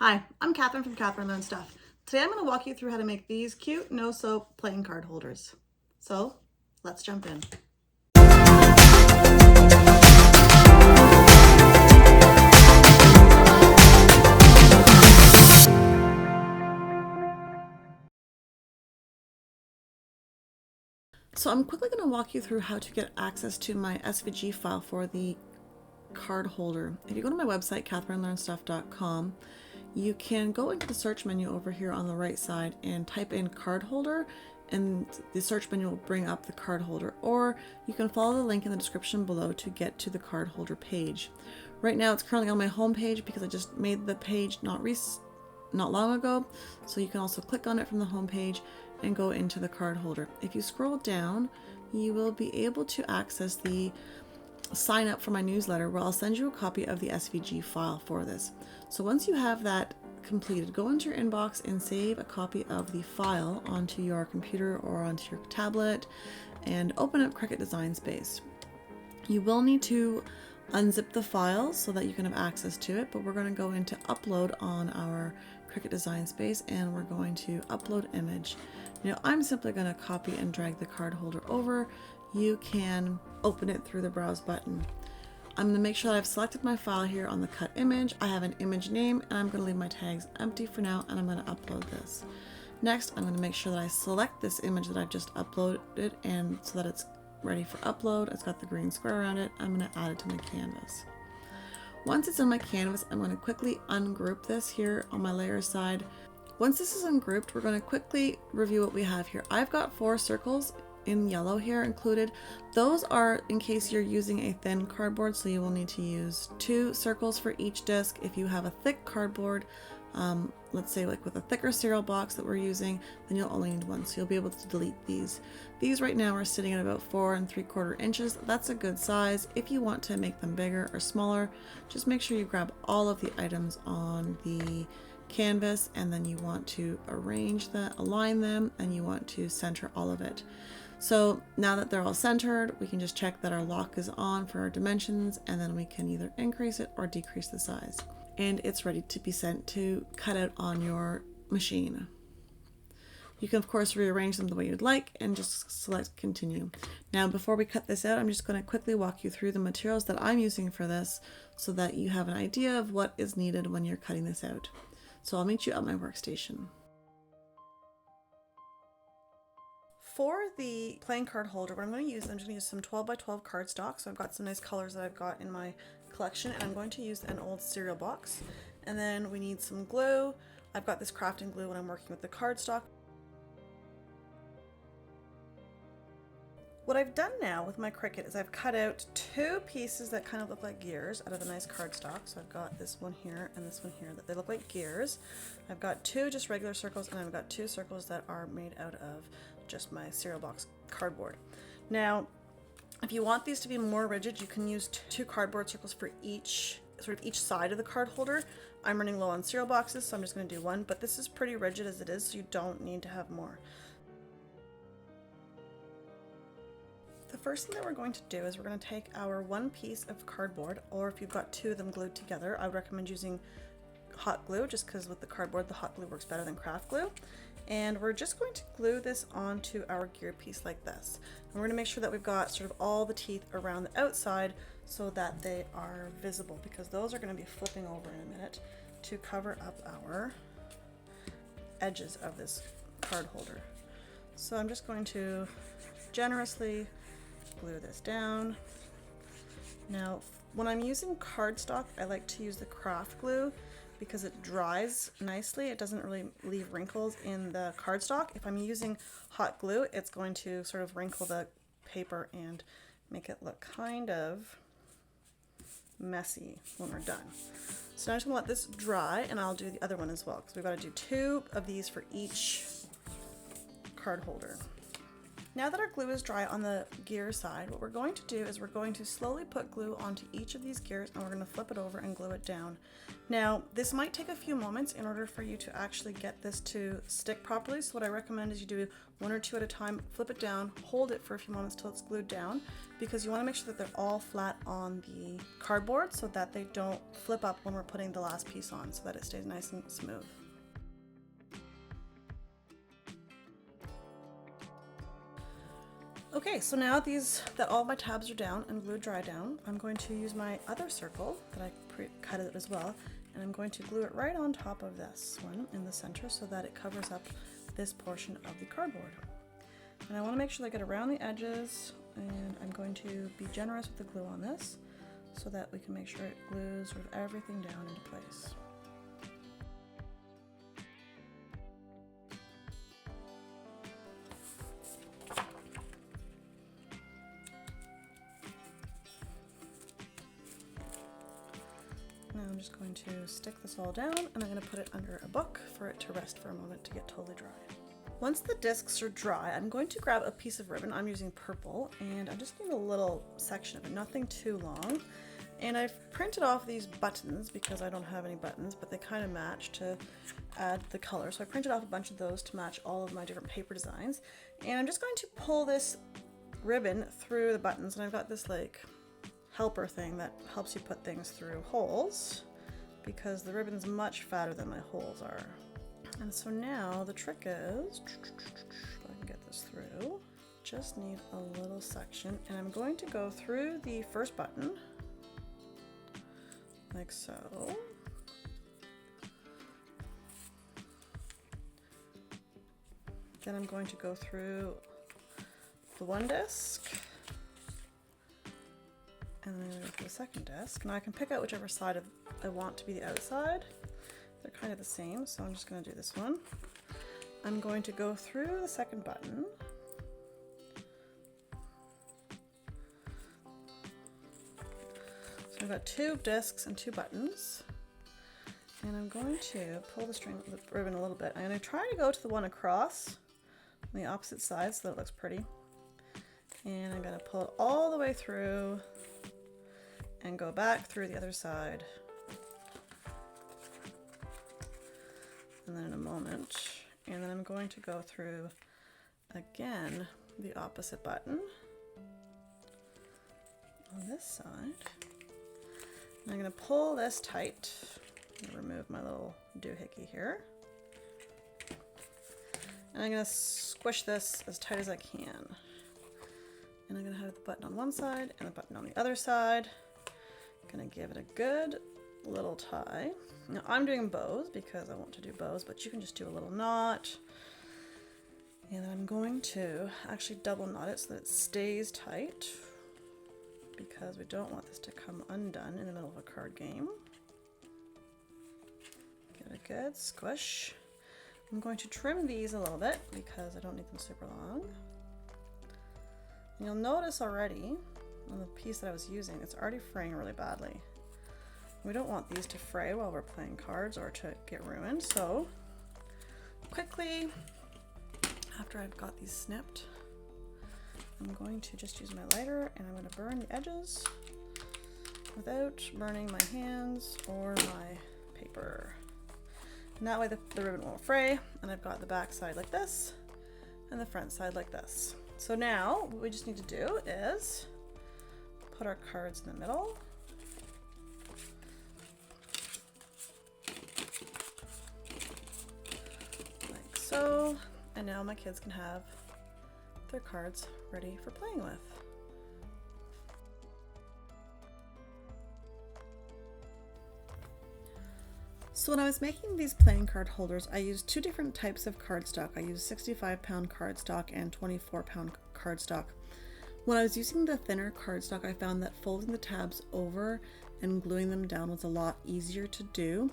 Hi, I'm Catherine from Catherine Learns Stuff. Today I'm going to walk you through how to make these cute no soap playing card holders. So let's jump in. So I'm quickly going to walk you through how to get access to my SVG file for the card holder. If you go to my website, catherinelearnstuff.com, you can go into the search menu over here on the right side and type in card holder, and the search menu will bring up the card holder, or you can follow the link in the description below to get to the card holder page. Right now it's currently on my home page because I just made the page not long ago, so you can also click on it from the home page and go into the card holder. If you scroll down, you will be able to access the sign up for my newsletter, where I'll send you a copy of the SVG file for this. So once you have that completed, go into your inbox and save a copy of the file onto your computer or onto your tablet and open up Cricut Design Space. You will need to unzip the file so that you can have access to it, but we're going to go into upload on our Cricut Design Space and we're going to upload image. Now I'm simply going to copy and drag the card holder over. You can open it through the browse button. I'm going to make sure that I've selected my file here on the cut image. I have an image name and I'm going to leave my tags empty for now, and I'm going to upload this. Next, I'm going to make sure that I select this image that I've just uploaded, and so that it's ready for upload. It's got the green square around it. I'm going to add it to my canvas. Once it's in my canvas, I'm going to quickly ungroup this here on my layer side. Once this is ungrouped, we're going to quickly review what we have here. I've got 4 circles in yellow here included. Those are in case you're using a thin cardboard, so you will need to use 2 circles for each disc. If you have a thick cardboard, let's say like with a thicker cereal box that we're using, then you'll only need 1, so you'll be able to delete these. These right now are sitting at about 4 3/4 inches. That's a good size. If you want to make them bigger or smaller, just make sure you grab all of the items on the canvas, and then you want to align them, and you want to center all of it. So now that they're all centered, we can just check that our lock is on for our dimensions, and then we can either increase it or decrease the size. And it's ready to be sent to cut out on your machine. You can of course rearrange them the way you'd like and just select continue. Now before we cut this out, I'm just going to quickly walk you through the materials that I'm using for this so that you have an idea of what is needed when you're cutting this out. So I'll meet you at my workstation. For the playing card holder, what I'm going to use, I'm just going to use some 12 by 12 cardstock. So I've got some nice colors that I've got in my collection, and I'm going to use an old cereal box. And then we need some glue. I've got this crafting glue when I'm working with the cardstock. What I've done now with my Cricut is I've cut out 2 pieces that kind of look like gears out of the nice cardstock. So I've got this one here and this one here that they look like gears. I've got 2 just regular circles, and I've got 2 circles that are made out of just my cereal box cardboard. Now, if you want these to be more rigid, you can use 2 cardboard circles for each side of the card holder. I'm running low on cereal boxes, so I'm just going to do 1, but this is pretty rigid as it is, so you don't need to have more. The first thing that we're going to do is we're going to take our 1 piece of cardboard, or if you've got 2 of them glued together, I would recommend using hot glue, just because with the cardboard the hot glue works better than craft glue. And we're just going to glue this onto our gear piece like this. And we're going to make sure that we've got sort of all the teeth around the outside so that they are visible, because those are going to be flipping over in a minute to cover up our edges of this card holder. So I'm just going to generously glue this down. Now, when I'm using cardstock, I like to use the craft glue because it dries nicely. It doesn't really leave wrinkles in the cardstock. If I'm using hot glue, it's going to sort of wrinkle the paper and make it look kind of messy when we're done. So now I'm just gonna let this dry, and I'll do the other one as well, because we've got to do 2 of these for each card holder. Now that our glue is dry on the gear side, what we're going to do is we're going to slowly put glue onto each of these gears, and we're going to flip it over and glue it down. Now, this might take a few moments in order for you to actually get this to stick properly. So what I recommend is you do 1 or 2 at a time, flip it down, hold it for a few moments till it's glued down, because you want to make sure that they're all flat on the cardboard so that they don't flip up when we're putting the last piece on, so that it stays nice and smooth. Okay, so now that all my tabs are down and glued dry down, I'm going to use my other circle that I pre-cut it as well, and I'm going to glue it right on top of this one in the center so that it covers up this portion of the cardboard. And I want to make sure I get around the edges, and I'm going to be generous with the glue on this so that we can make sure it glues sort of everything down into place. Now I'm just going to stick this all down, and I'm going to put it under a book for it to rest for a moment to get totally dry. Once the discs are dry, I'm going to grab a piece of ribbon. I'm using purple, and I'm just getting a little section of it, nothing too long. And I've printed off these buttons because I don't have any buttons, but they kind of match to add the color. So I printed off a bunch of those to match all of my different paper designs. And I'm just going to pull this ribbon through the buttons, and I've got this like helper thing that helps you put things through holes because the ribbon's much fatter than my holes are. And so now the trick is, if I can get this through, just need a little section, and I'm going to go through the first button like so. Then I'm going to go through the one disc, and then I'm going to go through the second disc. Now I can pick out whichever side I want to be the outside. They're kind of the same, so I'm just going to do this one. I'm going to go through the second button. So I've got 2 discs and 2 buttons. And I'm going to pull the ribbon a little bit. I'm going to try to go to the one across on the opposite side so that it looks pretty. And I'm going to pull it all the way through and go back through the other side. And then in a moment, and then I'm going to go through again the opposite button on this side. And I'm going to pull this tight. I'm going to remove my little doohickey here. And I'm going to squish this as tight as I can. And I'm going to have the button on one side and the button on the other side. I'm going to give it a good little tie. Now I'm doing bows because I want to do bows, but you can just do a little knot. And I'm going to actually double knot it so that it stays tight, because we don't want this to come undone in the middle of a card game. Give it a good squish. I'm going to trim these a little bit because I don't need them super long. And you'll notice already on the piece that I was using, it's already fraying really badly. We don't want these to fray while we're playing cards or to get ruined, so quickly, after I've got these snipped, I'm going to just use my lighter and I'm going to burn the edges without burning my hands or my paper. And that way the ribbon won't fray, and I've got the back side like this and the front side like this. So now what we just need to do is put our cards in the middle. Like so. And now my kids can have their cards ready for playing with. So when I was making these playing card holders, I used 2 different types of cardstock. I used 65-pound cardstock and 24-pound cardstock. When I was using the thinner cardstock, I found that folding the tabs over and gluing them down was a lot easier to do.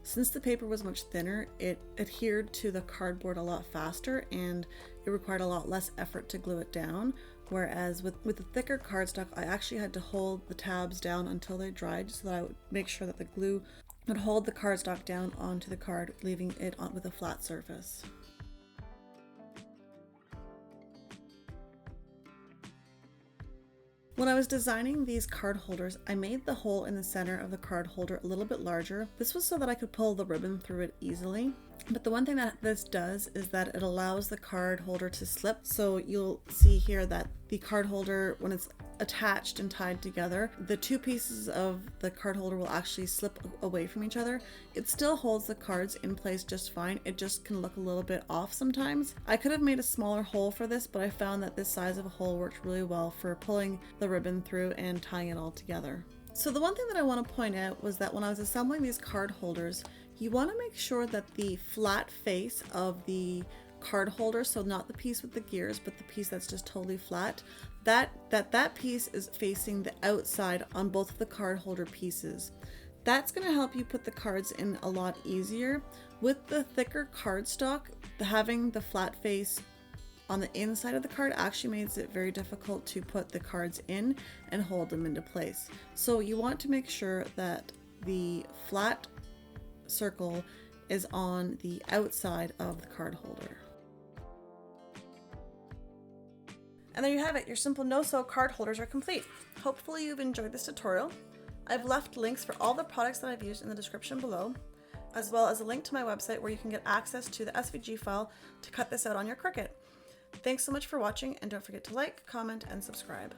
Since the paper was much thinner, it adhered to the cardboard a lot faster, and it required a lot less effort to glue it down. Whereas with the thicker cardstock, I actually had to hold the tabs down until they dried so that I would make sure that the glue would hold the cardstock down onto the card, leaving it on with a flat surface. When I was designing these card holders, I made the hole in the center of the card holder a little bit larger. This was so that I could pull the ribbon through it easily. But the one thing that this does is that it allows the card holder to slip. So you'll see here that the card holder, when it's attached and tied together, the two pieces of the card holder will actually slip away from each other. It still holds the cards in place just fine. It just can look a little bit off sometimes. I could have made a smaller hole for this, but I found that this size of a hole worked really well for pulling the ribbon through and tying it all together. So the one thing that I want to point out was that when I was assembling these card holders, you want to make sure that the flat face of the card holder, so not the piece with the gears, but the piece that's just totally flat, that piece is facing the outside on both of the card holder pieces. That's going to help you put the cards in a lot easier. With the thicker cardstock, having the flat face on the inside of the card actually makes it very difficult to put the cards in and hold them into place. So you want to make sure that the flat circle is on the outside of the card holder. And there you have it, your simple no-sew card holders are complete. Hopefully you've enjoyed this tutorial. I've left links for all the products that I've used in the description below, as well as a link to my website where you can get access to the SVG file to cut this out on your Cricut. Thanks so much for watching, and don't forget to like, comment, and subscribe.